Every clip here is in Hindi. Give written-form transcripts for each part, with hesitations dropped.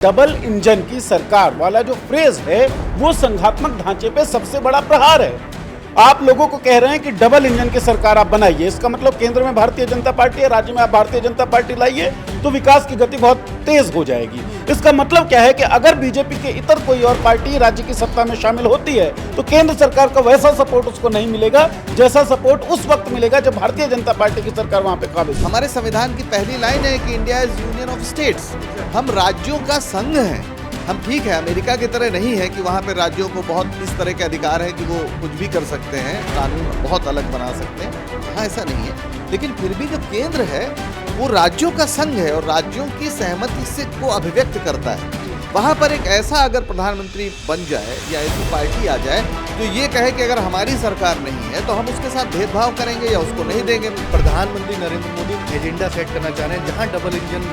डबल इंजन की सरकार वाला जो फ्रेज है वो संघात्मक ढांचे पे सबसे बड़ा प्रहार है। आप लोगों को कह रहे हैं कि डबल इंजन की सरकार आप बनाइए, इसका मतलब केंद्र में भारतीय जनता पार्टी है, राज्य में आप भारतीय जनता पार्टी लाइए तो विकास की गति बहुत तेज हो जाएगी। इसका मतलब क्या है कि अगर बीजेपी के इतर कोई और पार्टी राज्य की सत्ता में शामिल होती है तो केंद्र सरकार का वैसा सपोर्ट उसको नहीं मिलेगा जैसा सपोर्ट उस वक्त मिलेगा जब भारतीय जनता पार्टी की सरकार वहां पे काबिज। हमारे संविधान की पहली लाइन है कि India is union of states. हम राज्यों का संघ हैं। हम ठीक है, अमेरिका की तरह नहीं है कि वहाँ पे राज्यों को बहुत इस तरह के अधिकार है कि वो कुछ भी कर सकते हैं, कानून बहुत अलग बना सकते हैं। हाँ, ऐसा नहीं है, लेकिन फिर भी जो केंद्र है वो राज्यों का संघ है और राज्यों की सहमति से को अभिव्यक्त करता है। वहाँ पर एक ऐसा अगर प्रधानमंत्री बन जाए या ऐसी पार्टी आ जाए तो ये कहे कि अगर हमारी सरकार नहीं है तो हम उसके साथ भेदभाव करेंगे या उसको नहीं देंगे। प्रधानमंत्री नरेंद्र मोदी एजेंडा सेट करना चाह रहे हैं, जहाँ डबल इंजन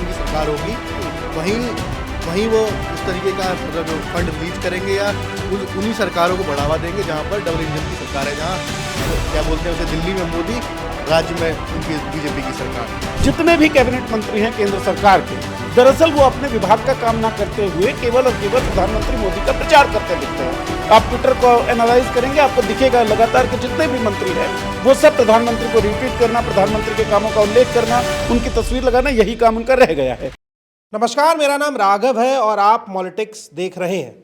की सरकार होगी वहीं वो उस तरीके का मतलब जो फंड रिलीज करेंगे या उन्हीं सरकारों को बढ़ावा देंगे जहाँ पर डबल इंजन की सरकार है, जहाँ क्या बोलते हैं उसे दिल्ली में मोदी, राज्य में उनकी बीजेपी की सरकार। जितने भी कैबिनेट मंत्री हैं केंद्र सरकार के, दरअसल वो अपने विभाग का काम ना करते हुए केवल और केवल प्रधानमंत्री मोदी का प्रचार करते दिखते हैं। आप ट्विटर को एनालाइज करेंगे, आपको दिखेगा लगातार कि जितने भी मंत्री हैं वो सब प्रधानमंत्री को रिट्वीट करना, प्रधानमंत्री के कामों का उल्लेख करना, उनकी तस्वीर लगाना, यही काम उनका रह गया है। नमस्कार, मेरा नाम राघव है और आप पॉलिटिक्स देख रहे हैं।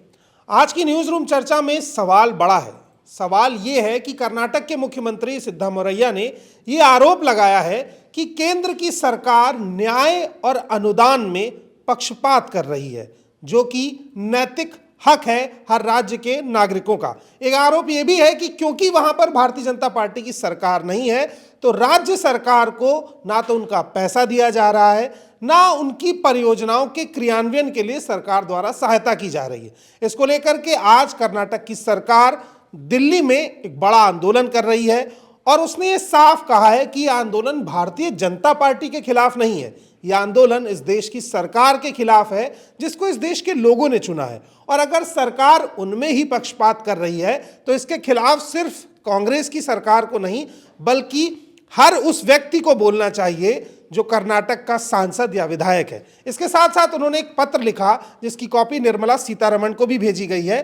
आज की न्यूज़ रूम चर्चा में सवाल बड़ा है। सवाल ये है कि कर्नाटक के मुख्यमंत्री सिद्धारमैया ने ये आरोप लगाया है कि केंद्र की सरकार न्याय और अनुदान में पक्षपात कर रही है, जो कि नैतिक हक है हर राज्य के नागरिकों का। एक आरोप यह भी है कि क्योंकि वहां पर भारतीय जनता पार्टी की सरकार नहीं है तो राज्य सरकार को ना तो उनका पैसा दिया जा रहा है, ना उनकी परियोजनाओं के क्रियान्वयन के लिए सरकार द्वारा सहायता की जा रही है। इसको लेकर के आज कर्नाटक की सरकार दिल्ली में एक बड़ा आंदोलन कर रही है और उसने ये साफ कहा है कि यह आंदोलन भारतीय जनता पार्टी के खिलाफ नहीं है, यह आंदोलन इस देश की सरकार के खिलाफ है जिसको इस देश के लोगों ने चुना है। और अगर सरकार उनमें ही पक्षपात कर रही है तो इसके खिलाफ सिर्फ कांग्रेस की सरकार को नहीं बल्कि हर उस व्यक्ति को बोलना चाहिए जो कर्नाटक का सांसद या विधायक है। इसके साथ साथ उन्होंने एक पत्र लिखा जिसकी कॉपी निर्मला सीतारमण को भी भेजी गई है।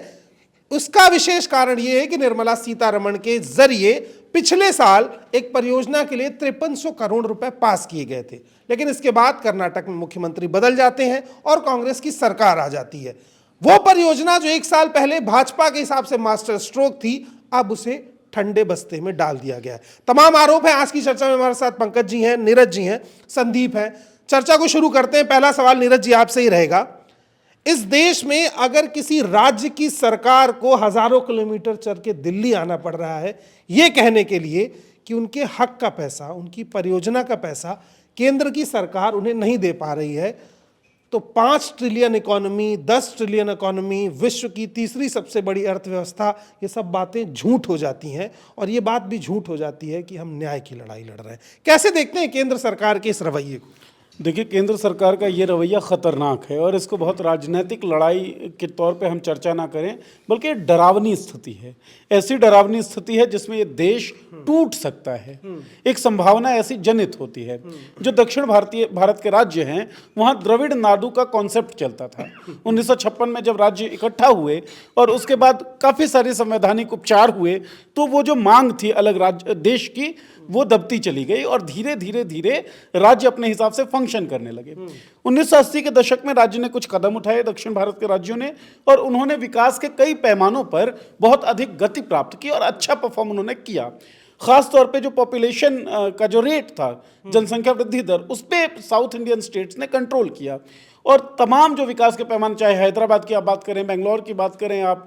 उसका विशेष कारण यह है कि निर्मला सीतारमण के जरिए पिछले साल एक परियोजना के लिए 5300 करोड़ रुपए पास किए गए थे, लेकिन इसके बाद कर्नाटक में मुख्यमंत्री बदल जाते हैं और कांग्रेस की सरकार आ जाती है। वो परियोजना जो एक साल पहले भाजपा के हिसाब से मास्टर स्ट्रोक थी, अब उसे ठंडे बस्ते में डाल दिया गया है। तमाम आरोप है। आज की चर्चा में हमारे साथ पंकज जी हैं, नीरज जी हैं, संदीप हैं। चर्चा को शुरू करते हैं। पहला सवाल नीरज जी आपसे ही रहेगा। इस देश में अगर किसी राज्य की सरकार को हजारों किलोमीटर चल के दिल्ली आना पड़ रहा है ये कहने के लिए कि उनके हक का पैसा, उनकी परियोजना का पैसा केंद्र की सरकार उन्हें नहीं दे पा रही है, तो 5 ट्रिलियन इकोनॉमी, 10 ट्रिलियन इकोनॉमी, विश्व की तीसरी सबसे बड़ी अर्थव्यवस्था, ये सब बातें झूठ हो जाती हैं। और ये बात भी झूठ हो जाती है कि हम न्याय की लड़ाई लड़ रहे हैं। कैसे देखते हैं केंद्र सरकार के इस रवैये को? देखिए, केंद्र सरकार का ये रवैया खतरनाक है और इसको बहुत राजनीतिक लड़ाई के तौर पे हम चर्चा ना करें, बल्कि डरावनी स्थिति है। ऐसी डरावनी स्थिति है जिसमें ये देश टूट सकता है। एक संभावना ऐसी जनित होती है। जो दक्षिण भारत के राज्य हैं वहाँ द्रविड़ नाडु का कॉन्सेप्ट चलता था। 1956 में जब राज्य इकट्ठा हुए और उसके बाद काफ़ी सारे संवैधानिक उपचार हुए तो वो जो मांग थी अलग राज्य देश की वो दबती चली गई और धीरे धीरे धीरे राज्य अपने हिसाब से फंक्शन करने लगे। 1980 के दशक में राज्य ने कुछ कदम उठाए, दक्षिण भारत के राज्यों ने, और उन्होंने विकास के कई पैमानों पर बहुत अधिक गति प्राप्त की और अच्छा परफॉर्म उन्होंने किया। खास तौर पे जो पॉपुलेशन का जो रेट था, जनसंख्या वृद्धि दर, उस पर साउथ इंडियन स्टेट्स ने कंट्रोल किया और तमाम जो विकास के पैमाने, चाहे हैदराबाद की आप बात करें, बेंगलोर की बात करें आप,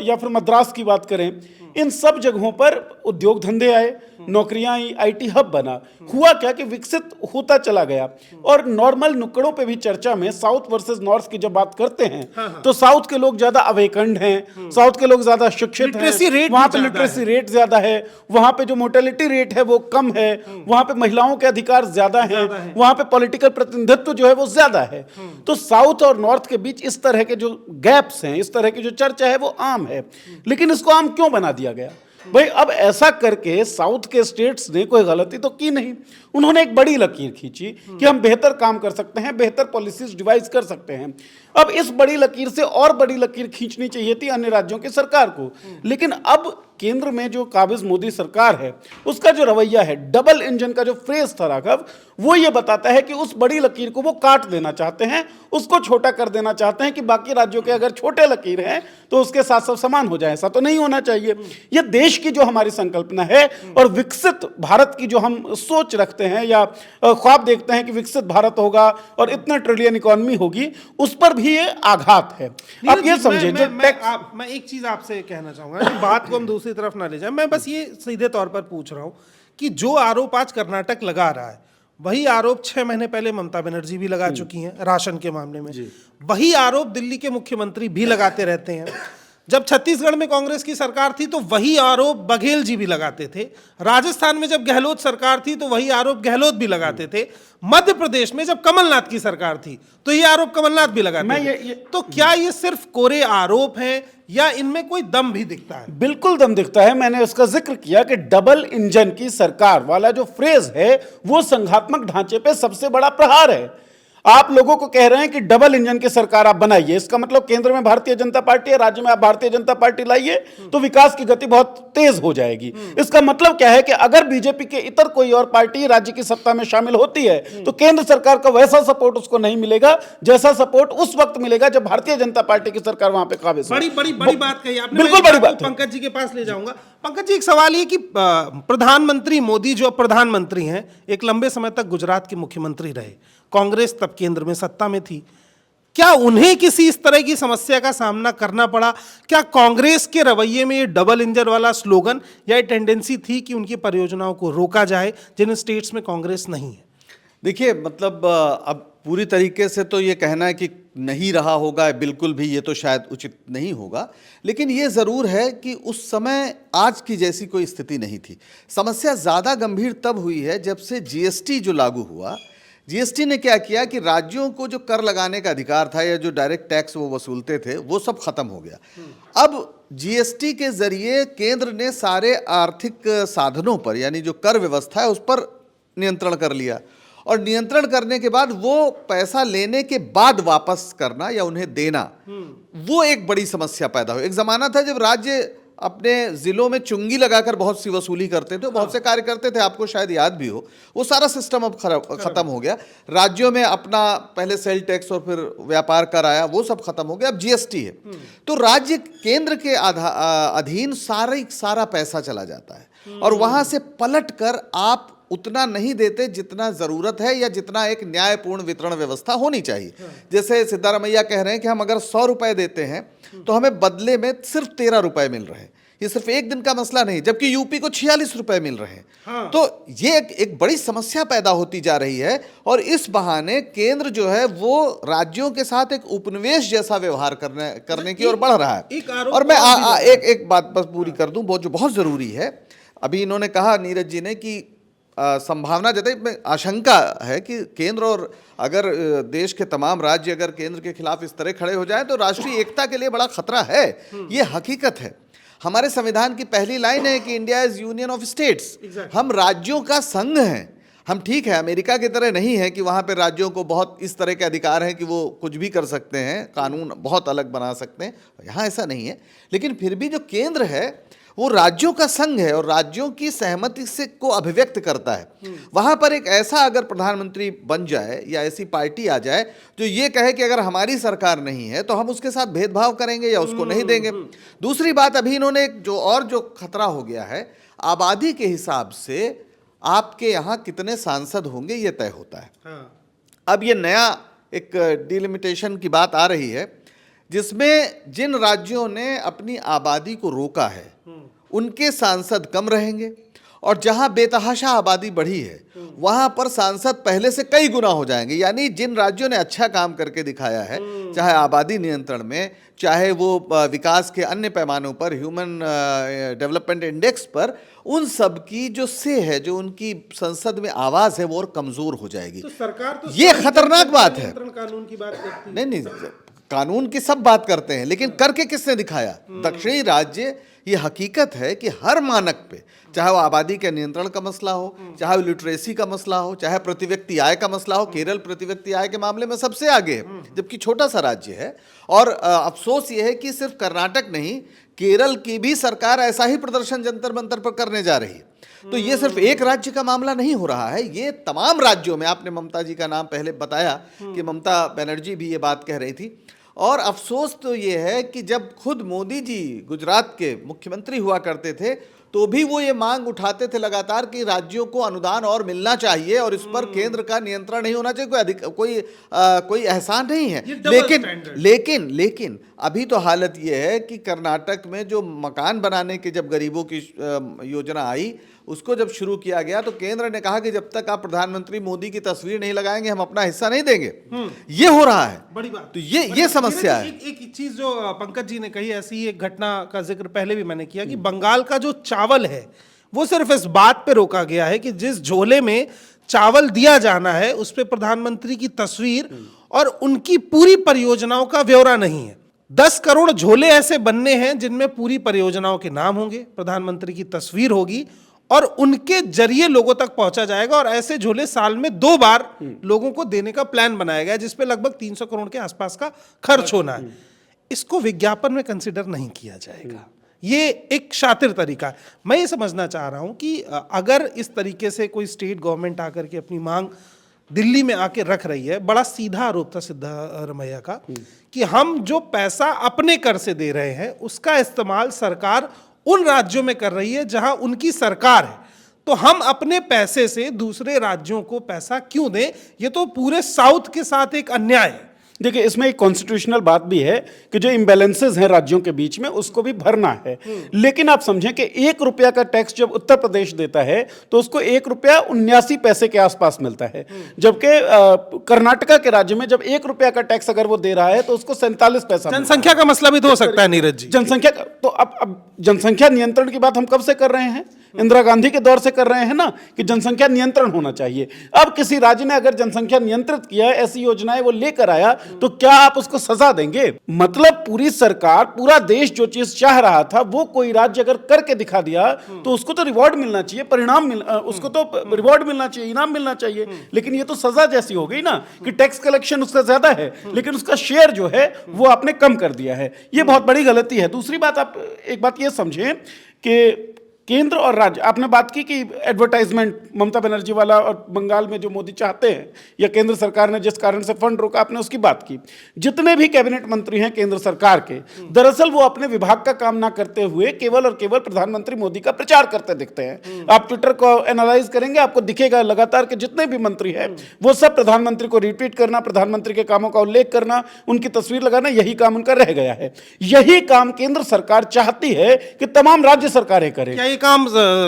या फिर मद्रास की बात करें, इन सब जगहों पर उद्योग धंधे आए, नौकरियां आई, आईटी हब बना। हुआ क्या कि विकसित होता चला गया। और नॉर्मल नुक्कड़ों पे भी चर्चा में साउथ वर्सेस नॉर्थ की जब बात करते हैं तो साउथ के लोग ज्यादा अवेकंड हैं, साउथ के लोग ज्यादा शिक्षित हैं, वहां पे लिटरेसी रेट ज्यादा है, वहां पे जो मोर्टेलिटी रेट है वो कम है, वहां पे महिलाओं के अधिकार ज्यादा हैं, वहां पे पॉलिटिकल प्रतिनिधित्व जो है वो ज्यादा है। तो साउथ और नॉर्थ के बीच इस तरह के जो गैप्स हैं, इस तरह की जो चर्चा है वो आम है। लेकिन इसको आम क्यों बना दिया गया? भाई अब ऐसा करके साउथ के स्टेट्स ने कोई गलती तो की नहीं, उन्होंने एक बड़ी लकीर खींची कि हम बेहतर काम कर सकते हैं, बेहतर पॉलिसीज डिवाइस कर सकते हैं। अब इस बड़ी लकीर से और बड़ी लकीर खींचनी चाहिए थी अन्य राज्यों की सरकार को, लेकिन अब केंद्र में जो काबिज मोदी सरकार है उसका जो रवैया है, डबल इंजन का जो फ्रेज था राघव, वो ये बताता है कि उस बड़ी लकीर को वो काट देना चाहते हैं, उसको छोटा कर देना चाहते हैं कि बाकी राज्यों के अगर छोटे लकीर हैं तो उसके साथ सब समान हो जाए। ऐसा तो नहीं होना चाहिए। ये देश की जो हमारी संकल्पना है और विकसित भारत की जो हम सोच रखते हैं या ख्वाब देखते हैं कि विकसित भारत होगा और इतना ट्रिलियन इकोनॉमी होगी, उस पर भी ये आघात है। आप ये समझे जो मैं एक चीज आपसे कहना चाहूंगा कि बात को हम दूसरी तरफ ना ले जाए। मैं बस ये सीधे तौर पर पूछ रहा हूं कि जो आरोप आज कर्नाटक लगा रहा है वही आरोप 6 महीने पहले ममता बनर्जी भी लगा चुकी हैं राशन के मामले में, वही आरोप दिल्ली के मुख्यमंत्री भी लगाते रहते हैं। जब छत्तीसगढ़ में कांग्रेस की सरकार थी तो वही आरोप बघेल जी भी लगाते थे, राजस्थान में जब गहलोत सरकार थी तो वही आरोप गहलोत भी लगाते थे, मध्य प्रदेश में जब कमलनाथ की सरकार थी तो ये आरोप कमलनाथ भी लगाते थे। तो क्या ये सिर्फ कोरे आरोप हैं या इनमें कोई दम भी दिखता है? बिल्कुल दम दिखता है। मैंने इसका जिक्र किया कि डबल इंजन की सरकार वाला जो फ्रेज है वो संघात्मक ढांचे पे सबसे बड़ा प्रहार है। आप लोगों को कह रहे हैं कि डबल इंजन की सरकार आप बनाइए, इसका मतलब केंद्र में भारतीय जनता पार्टी है, राज्य में आप भारतीय जनता पार्टी लाइए तो विकास की गति बहुत तेज हो जाएगी। इसका मतलब क्या है कि अगर बीजेपी के इतर कोई और पार्टी राज्य की सत्ता में शामिल होती है तो केंद्र सरकार का वैसा सपोर्ट उसको नहीं मिलेगा जैसा सपोर्ट उस वक्त मिलेगा जब भारतीय जनता पार्टी की सरकार वहां पे काबिज हो। बड़ी बात कही आपने, बिल्कुल बड़ी बात है। पंकज जी के पास ले जाऊंगा। पंकज जी, एक सवाल ये कि प्रधानमंत्री मोदी जो प्रधानमंत्री हैं, एक लंबे समय तक गुजरात के मुख्यमंत्री रहे, कांग्रेस तब केंद्र में सत्ता में थी, क्या उन्हें किसी इस तरह की समस्या का सामना करना पड़ा? क्या कांग्रेस के रवैये में ये डबल इंजन वाला स्लोगन या टेंडेंसी थी कि उनकी परियोजनाओं को रोका जाए जिन स्टेट्स में कांग्रेस नहीं है? देखिए, मतलब अब पूरी तरीके से तो ये कहना है कि नहीं रहा होगा, बिल्कुल भी ये तो शायद उचित नहीं होगा, लेकिन ये ज़रूर है कि उस समय आज की जैसी कोई स्थिति नहीं थी। समस्या ज़्यादा गंभीर तब हुई है जब से जीएसटी जो लागू हुआ। जीएसटी ने क्या किया कि राज्यों को जो कर लगाने का अधिकार था या जो डायरेक्ट टैक्स वो वसूलते थे वो सब खत्म हो गया। अब जीएसटी के जरिए केंद्र ने सारे आर्थिक साधनों पर, यानी जो कर व्यवस्था है उस पर नियंत्रण कर लिया, और नियंत्रण करने के बाद वो पैसा लेने के बाद वापस करना या उन्हें देना, वो एक बड़ी समस्या पैदा हुई। एक ज़माना था जब राज्य अपने ज़िलों में चुंगी लगाकर बहुत सी वसूली करते थे, बहुत से कार्य करते थे, आपको शायद याद भी हो। वो सारा सिस्टम अब खत्म हो गया। राज्यों में अपना पहले सेल टैक्स और फिर व्यापार कर आया, वो सब खत्म हो गया। अब जीएसटी है तो राज्य केंद्र के अधीन सारा पैसा चला जाता है और वहाँ से पलट कर आप उतना नहीं देते जितना ज़रूरत है या जितना एक न्यायपूर्ण वितरण व्यवस्था होनी चाहिए। जैसे सिद्धारमैया कह रहे हैं कि हम अगर 100 रुपए देते हैं तो हमें बदले में सिर्फ 13 रुपए मिल रहे हैं। ये सिर्फ एक दिन का मसला नहीं, जबकि यूपी को 46 रुपए मिल रहे हैं। तो ये एक बड़ी समस्या पैदा होती जा रही है और इस बहाने केंद्र जो है वो राज्यों के साथ एक उपनिवेश जैसा व्यवहार करने की ओर बढ़ रहा है। और मैं एक बात बस पूरी कर दूं, जो बहुत ज़रूरी है। अभी इन्होंने कहा, नीरज जी ने, कि संभावना जताई, आशंका है कि केंद्र और अगर देश के तमाम राज्य अगर केंद्र के खिलाफ इस तरह खड़े हो जाएं तो राष्ट्रीय एकता के लिए बड़ा खतरा है। ये हकीकत है। हमारे संविधान की पहली लाइन है कि India is union of states. हम राज्यों का संघ हैं। हम ठीक है अमेरिका की तरह नहीं है कि वहाँ पे राज्यों को बहुत इस तरह के अधिकार हैं कि वो कुछ भी कर सकते हैं, कानून बहुत अलग बना सकते हैं। यहाँ ऐसा नहीं है, लेकिन फिर भी जो केंद्र है वो राज्यों का संघ है और राज्यों की सहमति से को अभिव्यक्त करता है। वहाँ पर एक ऐसा अगर प्रधानमंत्री बन जाए या ऐसी पार्टी आ जाए जो ये कहे कि अगर हमारी सरकार नहीं है तो हम उसके साथ भेदभाव करेंगे या उसको नहीं देंगे। दूसरी बात, अभी इन्होंने जो खतरा हो गया है, आबादी के हिसाब से आपके यहाँ कितने सांसद होंगे ये तय होता है। अब ये नया एक डिलिमिटेशन की बात आ रही है जिसमें जिन राज्यों ने अपनी आबादी को रोका है उनके सांसद कम रहेंगे और जहां बेतहाशा आबादी बढ़ी है वहां पर सांसद पहले से कई गुना हो जाएंगे। यानी जिन राज्यों ने अच्छा काम करके दिखाया है, चाहे आबादी नियंत्रण में, चाहे वो विकास के अन्य पैमानों पर, ह्यूमन डेवलपमेंट इंडेक्स पर, उन सब की जो से है, जो उनकी संसद में आवाज है, वो और कमजोर हो जाएगी। तो सरकार तो ये खतरनाक बात है। कानून की बात करती है। नहीं, कानून की सब बात करते हैं, लेकिन करके किसने दिखाया? दक्षिणी राज्य, ये हकीकत है कि हर मानक पे, चाहे वो आबादी के नियंत्रण का मसला हो, चाहे वो लिटरेसी का मसला हो, चाहे प्रति व्यक्ति आय का मसला हो, केरल प्रति व्यक्ति आय के मामले में सबसे आगे है, जबकि छोटा सा राज्य है। और अफसोस ये है कि सिर्फ कर्नाटक नहीं, केरल की भी सरकार ऐसा ही प्रदर्शन जंतर मंतर पर करने जा रही है। तो ये सिर्फ एक राज्य का मामला नहीं हो रहा है, ये तमाम राज्यों में। आपने ममता जी का नाम पहले बताया कि ममता बनर्जी भी ये बात कह रही थी। और अफसोस तो ये है कि जब खुद मोदी जी गुजरात के मुख्यमंत्री हुआ करते थे, तो भी वो ये मांग उठाते थे लगातार कि राज्यों को अनुदान और मिलना चाहिए और इस पर केंद्र का नियंत्रण नहीं होना चाहिए, कोई एहसान नहीं है। लेकिन अभी तो हालत ये है कि कर्नाटक में जो मकान बनाने के जब गरीबों की योजना आई, उसको जब शुरू किया गया तो केंद्र ने कहा कि जब तक आप प्रधानमंत्री मोदी की तस्वीर नहीं लगाएंगे हम अपना हिस्सा नहीं देंगे। ये हो रहा है, बड़ी बात। तो ये समस्या है। एक चीज जो पंकज जी ने कही, ऐसी ही एक घटना का जिक्र पहले भी मैंने किया कि बंगाल का जो चावल है वो सिर्फ इस बात पे रोका गया है कि जिस झोले में चावल दिया जाना है उस पे प्रधानमंत्री की तस्वीर और उनकी पूरी परियोजनाओं का ब्यौरा नहीं है। 10 करोड़ झोले ऐसे बनने हैं जिनमें पूरी परियोजनाओं के नाम होंगे, प्रधानमंत्री की तस्वीर होगी और उनके जरिए लोगों तक पहुंचा जाएगा। और ऐसे झोले साल में 2 बार लोगों को देने का प्लान बनाया गया, जिसपे लगभग 300 करोड़ के आसपास का खर्च होना है। इसको विज्ञापन में कंसिडर नहीं किया जाएगा, ये एक शातिर तरीका है। मैं ये समझना चाह रहा हूं कि अगर इस तरीके से कोई स्टेट गवर्नमेंट आकर के अपनी मांग दिल्ली में आके रख रही है, बड़ा सीधा आरोप था सिद्धारमैया का कि हम जो पैसा अपने कर से दे रहे हैं उसका इस्तेमाल सरकार उन राज्यों में कर रही है जहां उनकी सरकार है, तो हम अपने पैसे से दूसरे राज्यों को पैसा क्यों दें? ये तो पूरे साउथ के साथ एक अन्याय है। देखिए, इसमें एक कॉन्स्टिट्यूशनल बात भी है कि जो इम्बैलेंसेस हैं राज्यों के बीच में उसको भी भरना है। लेकिन आप समझें कि 1 रुपया का टैक्स जब उत्तर प्रदेश देता है तो उसको 1 रुपया 79 पैसे के आसपास मिलता है, जबकि कर्नाटका के राज्य में जब 1 रुपया का टैक्स अगर वो दे रहा है तो उसको 47 पैसा। जनसंख्या का मसला भी तो हो सकता है नीरज जी। जनसंख्या तो अब जनसंख्या नियंत्रण की बात हम कब से कर रहे हैं? इंदिरा गांधी के दौर से कर रहे हैं ना, कि जनसंख्या नियंत्रण होना चाहिए। अब किसी राज्य ने अगर जनसंख्या नियंत्रित किया, ऐसी योजनाएं वो लेकर आया, तो क्या आप उसको सजा देंगे? मतलब पूरी सरकार, पूरा देश जो चीज चाह रहा था वो कोई राज्य अगर करके दिखा दिया तो उसको तो रिवॉर्ड मिलना चाहिए, उसको तो रिवॉर्ड मिलना चाहिए, इनाम मिलना चाहिए। लेकिन ये तो सजा जैसी हो गई ना कि टैक्स कलेक्शन उसका ज्यादा है लेकिन उसका शेयर जो है वो आपने कम कर दिया है। ये बहुत बड़ी गलती है। दूसरी बात, आप एक बात ये समझें कि केंद्र और राज्य, आपने बात की कि एडवर्टाइजमेंट ममता बनर्जी वाला और बंगाल में जो मोदी चाहते हैं या केंद्र सरकार ने जिस कारण से फंड रोका, आपने उसकी बात की। जितने भी कैबिनेट मंत्री हैं केंद्र सरकार के, दरअसल वो अपने विभाग का काम ना करते हुए केवल और केवल प्रधानमंत्री मोदी का प्रचार करते दिखते हैं। आप ट्विटर को एनालाइज करेंगे, आपको दिखेगा लगातार कि जितने भी मंत्री हैं वो सब प्रधानमंत्री को रिट्वीट करना, प्रधानमंत्री के कामों का उल्लेख करना, उनकी तस्वीर लगाना, यही काम उनका रह गया है। यही काम केंद्र सरकार चाहती है कि तमाम राज्य सरकारें करें। ये काम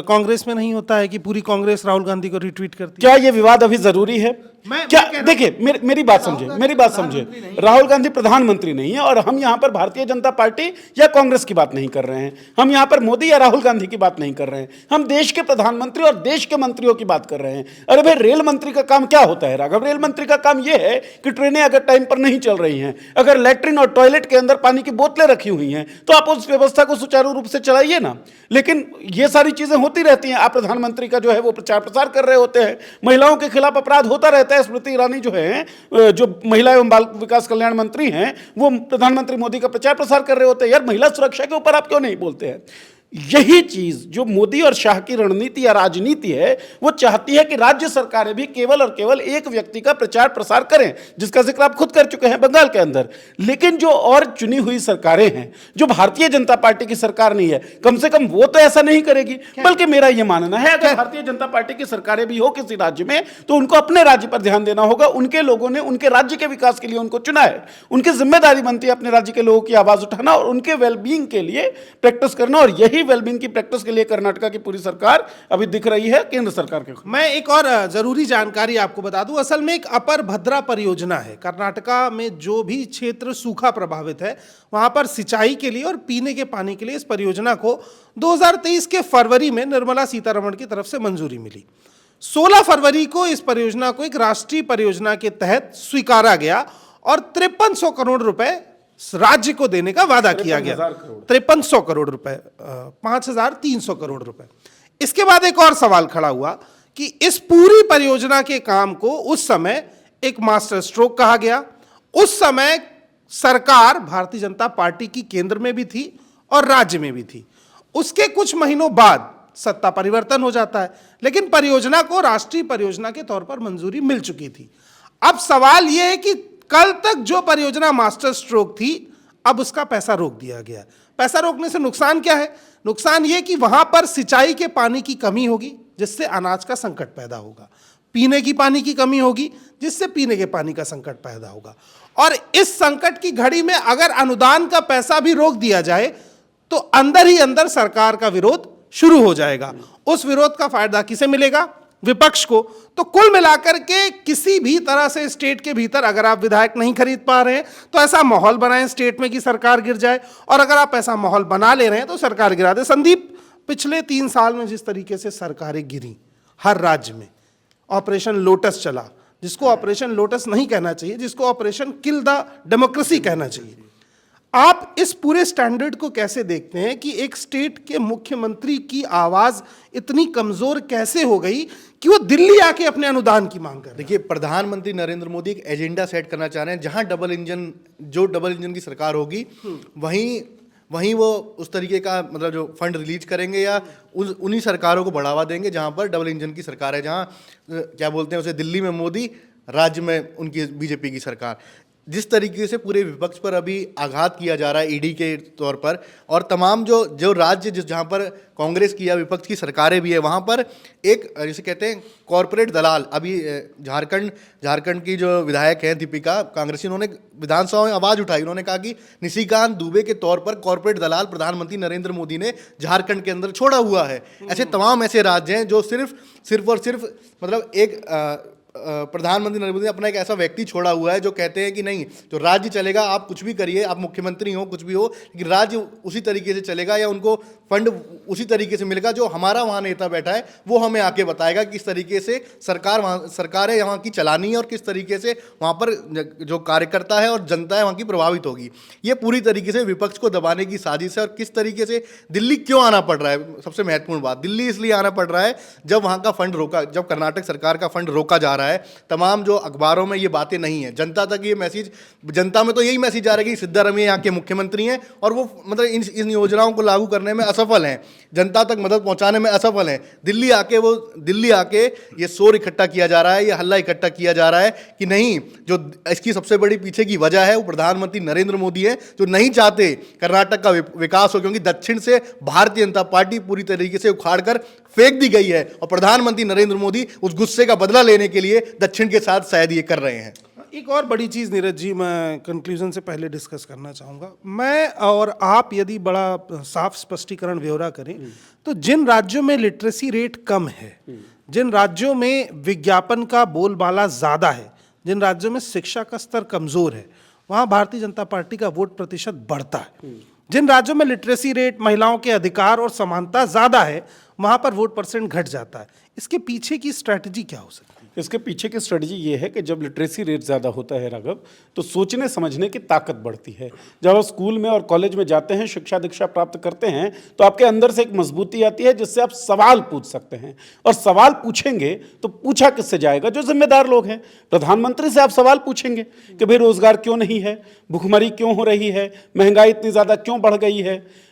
कांग्रेस में नहीं होता है कि पूरी कांग्रेस राहुल गांधी को रिट्वीट करती है? क्या ये विवाद अभी जरूरी है? क्या देखिए, मेरी बात समझे, राहुल गांधी प्रधानमंत्री नहीं है और हम यहां पर भारतीय जनता पार्टी या कांग्रेस की बात नहीं कर रहे हैं। हम यहां पर मोदी या राहुल गांधी की बात नहीं कर रहे हैं, हम देश के प्रधानमंत्री और देश के मंत्रियों की बात कर रहे हैं। अरे भाई, रेल मंत्री का काम क्या होता है राघव? रेल मंत्री का काम यह है कि ट्रेनें अगर टाइम पर नहीं चल रही हैं, अगर लैट्रिन और टॉयलेट के अंदर पानी की बोतलें रखी हुई हैं, तो आप उस व्यवस्था को सुचारू रूप से चलाइए ना। लेकिन ये सारी चीजें होती रहती हैं, आप प्रधानमंत्री का जो है वो प्रचार प्रसार कर रहे होते हैं, महिलाओं के खिलाफ अपराध होता रहता है। स्मृति ईरानी जो है, जो महिला एवं बाल विकास कल्याण मंत्री हैं, वो प्रधानमंत्री मोदी का प्रचार प्रसार कर रहे होते हैं। यार, महिला सुरक्षा के ऊपर आप क्यों नहीं बोलते हैं? यही चीज जो मोदी और शाह की रणनीति या राजनीति है, वो चाहती है कि राज्य सरकारें भी केवल और केवल एक व्यक्ति का प्रचार प्रसार करें, जिसका जिक्र आप खुद कर चुके हैं बंगाल के अंदर। लेकिन जो और चुनी हुई सरकारें हैं, जो भारतीय जनता पार्टी की सरकार नहीं है, कम से कम वो तो ऐसा नहीं करेगी। बल्कि मेरा यह मानना है, अगर भारतीय जनता पार्टी की सरकारें भी हो किसी राज्य में, तो उनको अपने राज्य पर ध्यान देना होगा। उनके लोगों ने उनके राज्य के विकास के लिए उनको चुना है, उनकी जिम्मेदारी बनती है अपने राज्य के लोगों की आवाज उठाना और उनके वेलबींग के लिए प्रैक्टिस करना। और यही वेलबींग की प्रैक्टिस के लिए कर्नाटका की पूरी सरकार अभी दिख रही है केंद्र सरकार के। मैं एक और जरूरी जानकारी आपको बता दूं, असल में एक अपर भद्रा परियोजना है। कर्नाटका में जो भी क्षेत्र सूखा प्रभावित है, वहां पर सिंचाई के लिए और पीने के पानी के लिए इस परियोजना को 2023 के फरवरी में निर्मला सीतारमण की तरफ से मंजूरी मिली। 16 फरवरी को इस परियोजना को एक राष्ट्रीय परियोजना के तहत स्वीकारा गया और 5300 करोड़ रुपए राज्य को देने का वादा किया गया। 5300 करोड़ रुपए, 5300 करोड़ रुपए। इसके बाद एक और सवाल खड़ा हुआ कि इस पूरी परियोजना के काम को उस समय एक मास्टर स्ट्रोक कहा गया। उस समय सरकार भारतीय जनता पार्टी की केंद्र में भी थी और राज्य में भी थी। उसके कुछ महीनों बाद सत्ता परिवर्तन हो जाता है, लेकिन परियोजना को राष्ट्रीय परियोजना के तौर पर मंजूरी मिल चुकी थी। अब सवाल यह है कि कल तक जो परियोजना मास्टर स्ट्रोक थी, अब उसका पैसा रोक दिया गया। पैसा रोकने से नुकसान क्या है? नुकसान यह कि वहां पर सिंचाई के पानी की कमी होगी, जिससे अनाज का संकट पैदा होगा। पीने की पानी की कमी होगी, जिससे पीने के पानी का संकट पैदा होगा। और इस संकट की घड़ी में अगर अनुदान का पैसा भी रोक दिया जाए तो अंदर ही अंदर सरकार का विरोध शुरू हो जाएगा। उस विरोध का फायदा किसे मिलेगा? विपक्ष को। तो कुल मिलाकर के किसी भी तरह से स्टेट के भीतर अगर आप विधायक नहीं खरीद पा रहे हैं तो ऐसा माहौल बनाएं स्टेट में कि सरकार गिर जाए, और अगर आप ऐसा माहौल बना ले रहे हैं तो सरकार गिरा दे। संदीप, पिछले 3 साल में जिस तरीके से सरकारें गिरी हर राज्य में, ऑपरेशन लोटस चला, जिसको ऑपरेशन लोटस नहीं कहना चाहिए, जिसको ऑपरेशन किल द डेमोक्रेसी कहना चाहिए। आप इस पूरे स्टैंडर्ड को कैसे देखते हैं कि एक स्टेट के मुख्यमंत्री की आवाज इतनी कमजोर कैसे हो गई कि वो दिल्ली आके अपने अनुदान की मांग कर रहे हैं? देखिए, प्रधानमंत्री नरेंद्र मोदी एक एजेंडा सेट करना चाह रहे हैं, जहां डबल इंजन की सरकार होगी वहीं वो उस तरीके का मतलब जो फंड रिलीज करेंगे या उन्हीं सरकारों को बढ़ावा देंगे जहां पर डबल इंजन की सरकार है, जहां क्या बोलते हैं उसे, दिल्ली में मोदी, राज्य में उनकी बीजेपी की सरकार। जिस तरीके से पूरे विपक्ष पर अभी आघात किया जा रहा है ईडी के तौर पर, और तमाम जो राज्य जहाँ पर कांग्रेस की या विपक्ष की सरकारें भी है, वहाँ पर एक जिसे कहते हैं कॉरपोरेट दलाल, अभी झारखंड की जो विधायक हैं दीपिका कांग्रेसी, उन्होंने विधानसभा में आवाज़ उठाई। उन्होंने कहा कि निशिकांत दुबे के तौर पर कॉरपोरेट दलाल प्रधानमंत्री नरेंद्र मोदी ने झारखंड के अंदर छोड़ा हुआ है। ऐसे तमाम ऐसे राज्य हैं जो सिर्फ और सिर्फ मतलब एक प्रधानमंत्री नरेंद्र मोदी ने अपना एक ऐसा व्यक्ति छोड़ा हुआ है जो कहते हैं कि नहीं, जो राज्य चलेगा, आप कुछ भी करिए, आप मुख्यमंत्री हो, कुछ भी हो, लेकिन राज्य उसी तरीके से चलेगा या उनको फंड उसी तरीके से मिलेगा जो हमारा वहाँ नेता बैठा है वो हमें आके बताएगा किस तरीके से सरकार है यहाँ की चलानी है और किस तरीके से वहाँ पर जो कार्यकर्ता है और जनता है वहाँ की प्रभावित होगी। ये पूरी तरीके से विपक्ष को दबाने की साजिश है। और किस तरीके से दिल्ली क्यों आना पड़ रहा है, सबसे महत्वपूर्ण बात, दिल्ली इसलिए आना पड़ रहा है जब वहाँ का फंड रोका, जब कर्नाटक सरकार का फंड रोका जा रहा है। तमाम जो अखबारों में ये बातें नहीं है, जनता तक ये मैसेज, जनता में तो यही मैसेज आ रहा है कि सिद्धारमैया यहाँ के मुख्यमंत्री हैं और वो मतलब इन योजनाओं को लागू करने में असफल हैं, जनता तक मदद पहुंचाने में असफल हैं। दिल्ली आके ये शोर इकट्ठा किया जा रहा है, ये हल्ला इकट्ठा किया जा रहा है कि नहीं, जो इसकी सबसे बड़ी पीछे की वजह है वो प्रधानमंत्री नरेंद्र मोदी है, जो नहीं चाहते कर्नाटक का विकास हो, क्योंकि दक्षिण से भारतीय जनता पार्टी पूरी तरीके से उखाड़ कर फेंक दी गई है और प्रधानमंत्री नरेंद्र मोदी उस गुस्से का बदला लेने के लिए दक्षिण के साथ शायद ये कर रहे हैं। एक और बड़ी चीज़ नीरज जी, मैं कंक्लूजन से पहले डिस्कस करना चाहूँगा। मैं और आप यदि बड़ा साफ स्पष्टीकरण ब्यौरा करें तो जिन राज्यों में लिटरेसी रेट कम है, जिन राज्यों में विज्ञापन का बोलबाला ज़्यादा है, जिन राज्यों में शिक्षा का स्तर कमज़ोर है, वहाँ भारतीय जनता पार्टी का वोट प्रतिशत बढ़ता है। जिन राज्यों में लिटरेसी रेट, महिलाओं के अधिकार और समानता ज़्यादा है, वहाँ पर वोट परसेंट घट जाता है। इसके पीछे की स्ट्रैटेजी क्या हो सकती है? इसके पीछे की स्ट्रेटजी ये है कि जब लिटरेसी रेट ज़्यादा होता है राघव, तो सोचने समझने की ताकत बढ़ती है। जब आप स्कूल में और कॉलेज में जाते हैं, शिक्षा दीक्षा प्राप्त करते हैं, तो आपके अंदर से एक मजबूती आती है जिससे आप सवाल पूछ सकते हैं। और सवाल पूछेंगे तो पूछा किससे जाएगा? जो जिम्मेदार लोग हैं। प्रधानमंत्री से आप सवाल पूछेंगे कि भाई रोजगार क्यों नहीं है, भुखमरी क्यों हो रही है, महंगाई इतनी ज़्यादा क्यों बढ़ गई है,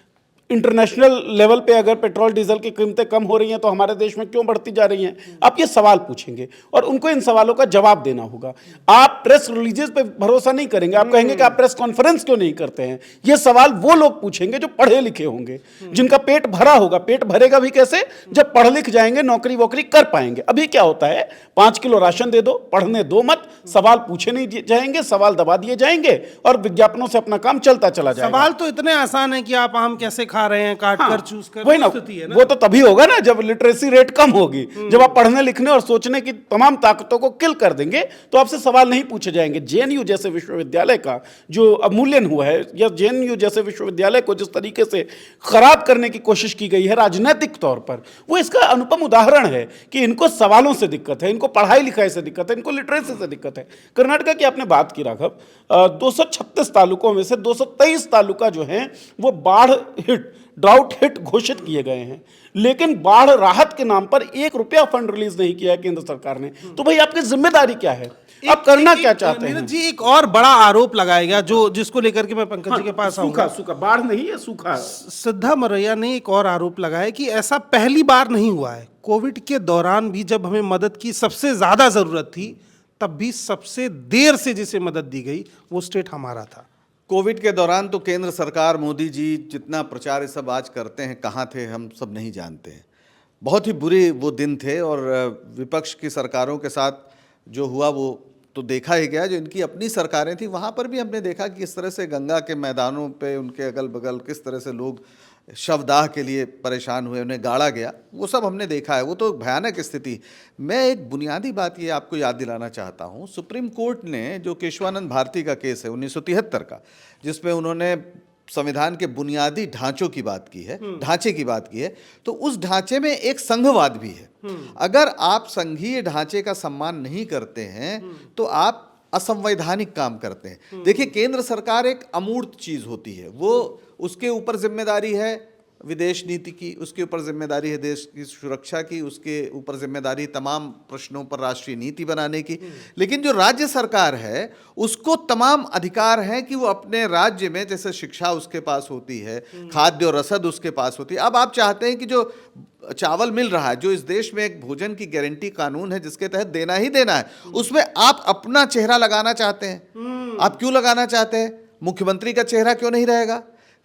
इंटरनेशनल लेवल पे अगर पेट्रोल डीजल की कीमतें कम हो रही हैं तो हमारे देश में क्यों बढ़ती जा रही हैं? आप ये सवाल पूछेंगे और उनको इन सवालों का जवाब देना होगा। आप प्रेस रिलीजेस पे भरोसा नहीं करेंगे, आप कहेंगे कि आप प्रेस कॉन्फ्रेंस क्यों नहीं करते हैं। ये सवाल वो लोग पूछेंगे जो पढ़े लिखे होंगे, जिनका पेट भरा होगा। पेट भरेगा भी कैसे? जब पढ़ लिख जाएंगे, नौकरी वोकरी कर पाएंगे। अभी क्या होता है, 5 किलो राशन दे दो, पढ़ने दो मत, सवाल पूछे नहीं जाएंगे, सवाल दबा दिए जाएंगे और विज्ञापनों से अपना काम चलता चला जाएगा। सवाल तो इतने आसान है कि आप आम कैसे खा रहे हैं, काट कर चूस कर, वही ना, स्थिति है ना। वो तो तभी होगा ना जब लिटरेसी रेट कम होगी, जब आप पढ़ने लिखने और सोचने की तमाम ताकतों को किल कर देंगे तो आपसे सवाल नहीं पूछे जाएंगे। जेएनयू जैसे विश्वविद्यालय का जो अवमूल्यन हुआ है, या जेएनयू जैसे विश्वविद्यालय को जिस तरीके से खराब करने की कोशिश की गई है राजनीतिक तौर पर, वो इसका अनुपम उदाहरण है कि इनको सवालों से दिक्कत है, इनको पढ़ाई लिखाई से दिक्कत है, इनको लिटरेसी से दिक्कत है। कर्नाटका की आपने बात की राघव, 236 तालुकों में से 223 तालुका जो हैं वो बाढ़ हिट, ड्राउट हिट घोषित किए गए हैं, लेकिन बाढ़ राहत के नाम पर 1 रुपया फंड रिलीज नहीं किया है केंद्र सरकार ने। तो भाई आपकी जिम्मेदारी क्या है, आप करना क्या चाहते हैं? नीरज जी, एक और बड़ा आरोप लगाएगा जो जिसको लेकर के मैं पंकज जी के पास आऊंगा। सूखा बाढ़ नहीं है, सूखा। सिद्धामौरैया ने एक और आरोप लगाया कि ऐसा पहली बार नहीं हुआ है, कोविड के दौरान भी जब हमें मदद की सबसे ज्यादा जरूरत थी तब भी सबसे देर से जिसे मदद दी गई वो स्टेट हमारा था। कोविड के दौरान तो केंद्र सरकार, मोदी जी जितना प्रचार ये सब आज करते हैं, कहाँ थे हम सब नहीं जानते हैं। बहुत ही बुरे वो दिन थे और विपक्ष की सरकारों के साथ जो हुआ वो तो देखा ही गया। जो इनकी अपनी सरकारें थी वहाँ पर भी हमने देखा कि किस तरह से गंगा के मैदानों पे उनके अगल बगल किस तरह से लोग शवदाह के लिए परेशान हुए, उन्हें गाड़ा गया, वो सब हमने देखा है। वो तो भयानक स्थिति। मैं एक बुनियादी बात ये आपको याद दिलाना चाहता हूँ, सुप्रीम कोर्ट ने जो केशवानंद भारती का केस है 1973 का, जिसमें उन्होंने संविधान के बुनियादी ढांचों की बात की है, ढांचे की बात की है, तो उस ढांचे में एक संघवाद भी है। अगर आप संघीय ढांचे का सम्मान नहीं करते हैं तो आप असंवैधानिक काम करते हैं। देखिए, केंद्र सरकार एक अमूर्त चीज होती है, वो उसके ऊपर जिम्मेदारी है विदेश नीति की, उसके ऊपर जिम्मेदारी है देश की सुरक्षा की, उसके ऊपर जिम्मेदारी तमाम प्रश्नों पर राष्ट्रीय नीति बनाने की। लेकिन जो राज्य सरकार है उसको तमाम अधिकार हैं कि वो अपने राज्य में, जैसे शिक्षा उसके पास होती है, खाद्य और रसद उसके पास होती है। अब आप चाहते हैं कि जो चावल मिल रहा है, जो इस देश में एक भोजन की गारंटी कानून है जिसके तहत देना ही देना है, उसमें आप अपना चेहरा लगाना चाहते हैं। आप क्यों लगाना चाहते हैं? मुख्यमंत्री का चेहरा क्यों नहीं रहेगा?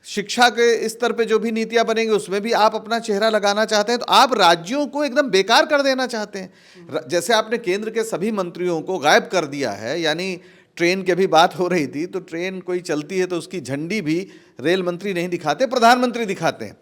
शिक्षा के स्तर पे जो भी नीतियां बनेंगी उसमें भी आप अपना चेहरा लगाना चाहते हैं। तो आप राज्यों को एकदम बेकार कर देना चाहते हैं। जैसे आपने केंद्र के सभी मंत्रियों को गायब कर दिया है, यानी ट्रेन की भी बात हो रही थी, तो ट्रेन कोई चलती है तो उसकी झंडी भी रेल मंत्री नहीं दिखाते, प्रधानमंत्री दिखाते हैं।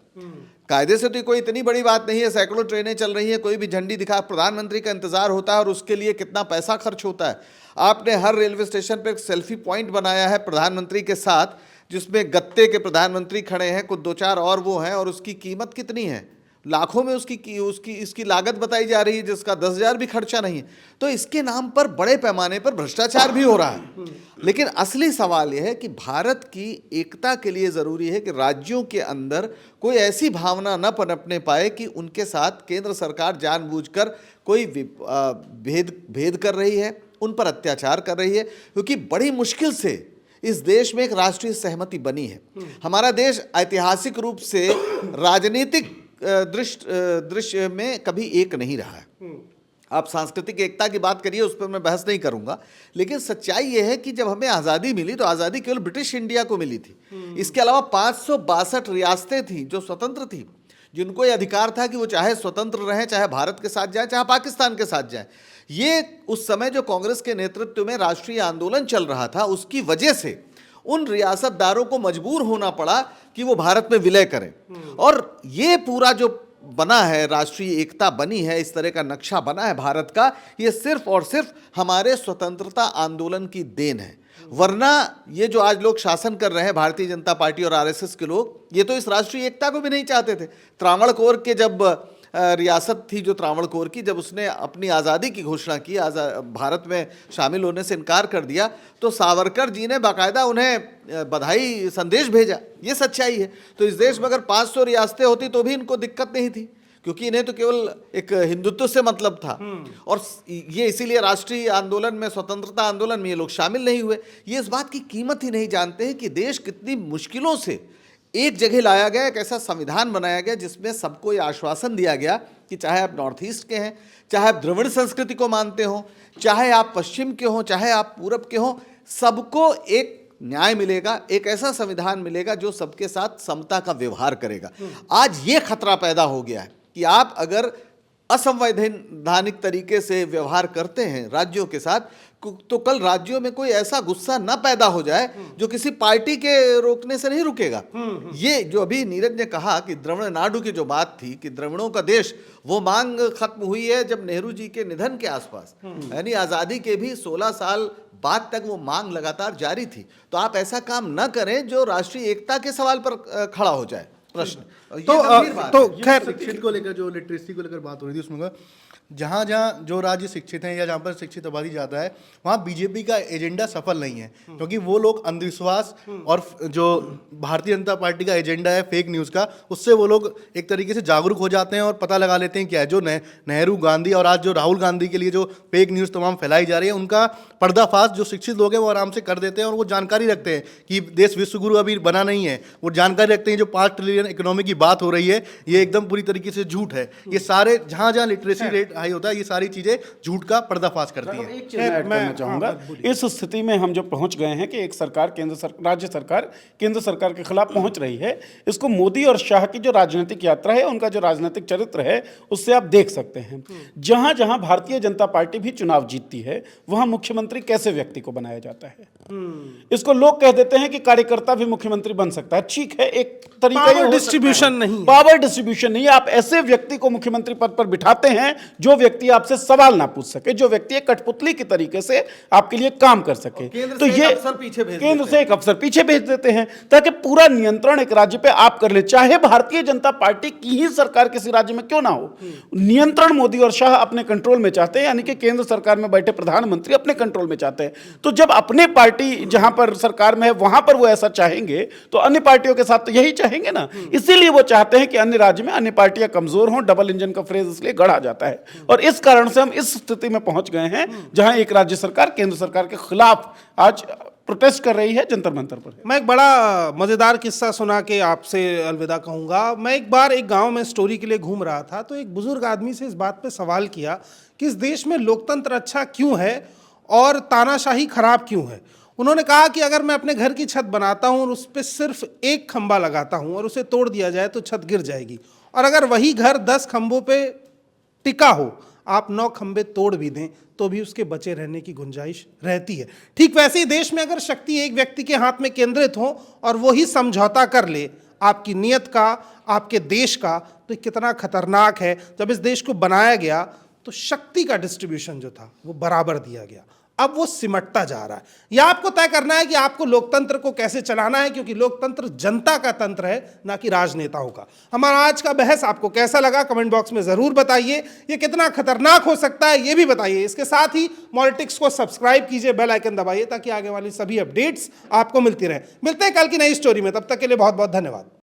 कायदे से तो कोई इतनी बड़ी बात नहीं है, सैकड़ों ट्रेनें चल रही हैं, कोई भी झंडी दिखा, प्रधानमंत्री का इंतजार होता है और उसके लिए कितना पैसा खर्च होता है। आपने हर रेलवे स्टेशन पर एक सेल्फी पॉइंट बनाया है प्रधानमंत्री के साथ, जिसमें गत्ते के प्रधानमंत्री खड़े हैं, कुछ 2-4 और वो हैं, और उसकी कीमत कितनी है? लाखों में इसकी लागत बताई जा रही है, जिसका 10,000 भी खर्चा नहीं है। तो इसके नाम पर बड़े पैमाने पर भ्रष्टाचार भी हो रहा है। लेकिन असली सवाल यह है कि भारत की एकता के लिए ज़रूरी है कि राज्यों के अंदर कोई ऐसी भावना न पनपने पाए कि उनके साथ केंद्र सरकार जानबूझकर कोई भेद कर रही है, उन पर अत्याचार कर रही है। क्योंकि बड़ी मुश्किल से इस देश में एक राष्ट्रीय सहमति बनी है। हमारा देश ऐतिहासिक रूप से राजनीतिक दृश्य में कभी एक नहीं रहा है। आप सांस्कृतिक एकता की बात करिए, उस पर मैं बहस नहीं करूंगा, लेकिन सच्चाई यह है कि जब हमें आज़ादी मिली तो आज़ादी केवल ब्रिटिश इंडिया को मिली थी। इसके अलावा 562 रियासतें थीं जो स्वतंत्र थी, जिनको ये अधिकार था कि वो चाहे स्वतंत्र रहें, चाहे भारत के साथ जाएं, चाहे पाकिस्तान के साथ जाएं। ये उस समय जो कांग्रेस के नेतृत्व में राष्ट्रीय आंदोलन चल रहा था, उसकी वजह से उन रियासतदारों को मजबूर होना पड़ा कि वो भारत में विलय करें। और ये पूरा जो बना है, राष्ट्रीय एकता बनी है, इस तरह का नक्शा बना है भारत का, ये सिर्फ और सिर्फ हमारे स्वतंत्रता आंदोलन की देन है। वरना ये जो आज लोग शासन कर रहे हैं, भारतीय जनता पार्टी और आरएसएस के लोग, ये तो इस राष्ट्रीय एकता को भी नहीं चाहते थे। त्रावणकोर के जब रियासत थी जो त्रावणकोर की, जब उसने अपनी आज़ादी की घोषणा की, भारत में शामिल होने से इनकार कर दिया, तो सावरकर जी ने बाकायदा उन्हें बधाई संदेश भेजा। ये सच्चाई है। तो इस देश में अगर 500 रियासतें होती तो भी इनको दिक्कत नहीं थी, क्योंकि इन्हें तो केवल एक हिंदुत्व से मतलब था। और ये इसीलिए राष्ट्रीय आंदोलन में, स्वतंत्रता आंदोलन में ये लोग शामिल नहीं हुए। ये इस बात की कीमत ही नहीं जानते हैं कि देश कितनी मुश्किलों से एक जगह लाया गया, एक ऐसा संविधान बनाया गया जिसमें सबको ये आश्वासन दिया गया कि चाहे आप नॉर्थ ईस्ट के हैं, चाहे आप द्रविड़ संस्कृति को मानते हो, चाहे आप पश्चिम के हो, चाहे आप पूरब के हो, सबको एक न्याय मिलेगा, एक ऐसा संविधान मिलेगा जो सबके साथ समता का व्यवहार करेगा। आज ये खतरा पैदा हो गया है कि आप अगर असंवैधानिक तरीके से व्यवहार करते हैं राज्यों के साथ, तो कल राज्यों में कोई ऐसा गुस्सा न पैदा हो जाए जो किसी पार्टी के रोकने से नहीं रुकेगा। ये जो अभी नीरज ने कहा कि द्रविड़ नाडु की जो बात थी कि द्रविड़ों का देश, वो मांग खत्म हुई है जब नेहरू जी के निधन के आसपास, यानी आज़ादी के भी 16 साल बाद तक वो मांग लगातार जारी थी। तो आप ऐसा काम न करें जो राष्ट्रीय एकता के सवाल पर खड़ा हो जाए प्रश्न। तो खैर शिक्षित को लेकर, जो लिटरेसी को लेकर बात हो रही थी, उसमें जहाँ जहाँ जो राज्य शिक्षित हैं या जहाँ पर शिक्षित आबादी ज़्यादा है, वहाँ बीजेपी का एजेंडा सफल नहीं है, क्योंकि वो लोग अंधविश्वास और जो भारतीय जनता पार्टी का एजेंडा है फेक न्यूज़ का, उससे वो लोग एक तरीके से जागरूक हो जाते हैं और पता लगा लेते हैं क्या है। जो नेहरू, गांधी और आज जो राहुल गांधी के लिए जो फेक न्यूज़ तमाम फैलाई जा रही है, उनका पर्दाफाश जो शिक्षित लोग हैं वो आराम से कर देते हैं और वो जानकारी रखते हैं कि देश विश्वगुरु अभी बना नहीं है। वो जानकारी रखते हैं जो 5 ट्रिलियन इकोनॉमी की बात हो रही है, ये एकदम पूरी तरीके से झूठ है। ये सारे जहाँ जहाँ लिटरेसी रेट हाई होता है, ये सारी चीजें झूठ का पर्दाफाश करती हैं। एक चीज ऐड करना चाहूंगा, इस स्थिति में हम जो पहुंच गए हैं कि एक सरकार राज्य सरकार केंद्र सरकार के खिलाफ पहुंच रही है, इसको मोदी और शाह की जो राजनीतिक यात्रा है, उनका जो राजनीतिक चरित्र है, उससे आप देख सकते हैं। जहां जहां भारतीय जनता पार्टी भी चुनाव जीतती है, वहां मुख्यमंत्री कैसे व्यक्ति को बनाया जाता है। इसको लोग कह देते हैं कि कार्यकर्ता भी मुख्यमंत्री बन सकता है। ठीक है, एक तरीका पावर डिस्ट्रीब्यूशन नहीं, पावर डिस्ट्रीब्यूशन नहीं, आप ऐसे व्यक्ति को मुख्यमंत्री पद पर बिठाते हैं जो व्यक्ति आपसे सवाल ना पूछ सके, जो व्यक्ति एक कठपुतली की तरीके से आपके लिए काम कर सके। तो ये केंद्र से एक अफसर पीछे भेज देते हैं ताकि पूरा नियंत्रण एक राज्य पे आप कर ले, चाहे भारतीय जनता पार्टी की ही सरकार किसी राज्य में क्यों ना हो। नियंत्रण मोदी और शाह अपने कंट्रोल में चाहते हैं, यानी कि केंद्र सरकार में बैठे प्रधानमंत्री अपने कंट्रोल में चाहते हैं। तो जब अपने पार्टी जहां पर सरकार में है वहां पर वो ऐसा चाहेंगे, तो अन्य पार्टियों के साथ तो यही चाहेंगे ना। इसीलिए वो चाहते हैं कि अन्य राज्य में अन्य पार्टियां कमजोर हों। डबल इंजन का फ्रेज इसलिए गढ़ा जाता है, और इस कारण से हम इस स्थिति में पहुंच गए हैं जहां एक राज्य सरकार केंद्र सरकार के खिलाफ आज प्रोटेस्ट कर रही है जंतर मंतर पर। मैं एक बड़ा मजेदार किस्सा सुना के आपसे अलविदा कहूंगा। मैं एक बार एक गांव में स्टोरी के लिए घूम रहा था, तो एक बुजुर्ग आदमी से इस बात पे सवाल किया कि इस देश में लोकतंत्र अच्छा क्यों है और तानाशाही खराब क्यों है। उन्होंने कहा कि अगर मैं अपने घर की छत बनाता हूं और उस पर सिर्फ एक खंबा लगाता हूं और उसे तोड़ दिया जाए तो छत गिर जाएगी, और अगर वही घर 10 खंभों पे टिका हो, आप 9 खंबे तोड़ भी दें तो भी उसके बचे रहने की गुंजाइश रहती है। ठीक वैसे ही देश में अगर शक्ति एक व्यक्ति के हाथ में केंद्रित हो और वो ही समझौता कर ले आपकी नीयत का, आपके देश का, तो कितना खतरनाक है। जब इस देश को बनाया गया तो शक्ति का डिस्ट्रीब्यूशन जो था वो बराबर दिया गया, अब वो सिमटता जा रहा है। यह आपको तय करना है कि आपको लोकतंत्र को कैसे चलाना है, क्योंकि लोकतंत्र जनता का तंत्र है, ना कि राजनेताओं का। हमारा आज का बहस आपको कैसा लगा कमेंट बॉक्स में जरूर बताइए। ये कितना खतरनाक हो सकता है ये भी बताइए। इसके साथ ही पॉलिटिक्स को सब्सक्राइब कीजिए, बेल आइकन दबाइए ताकि आगे वाली सभी अपडेट्स आपको मिलती रहे। मिलते हैं कल की नई स्टोरी में, तब तक के लिए बहुत बहुत धन्यवाद।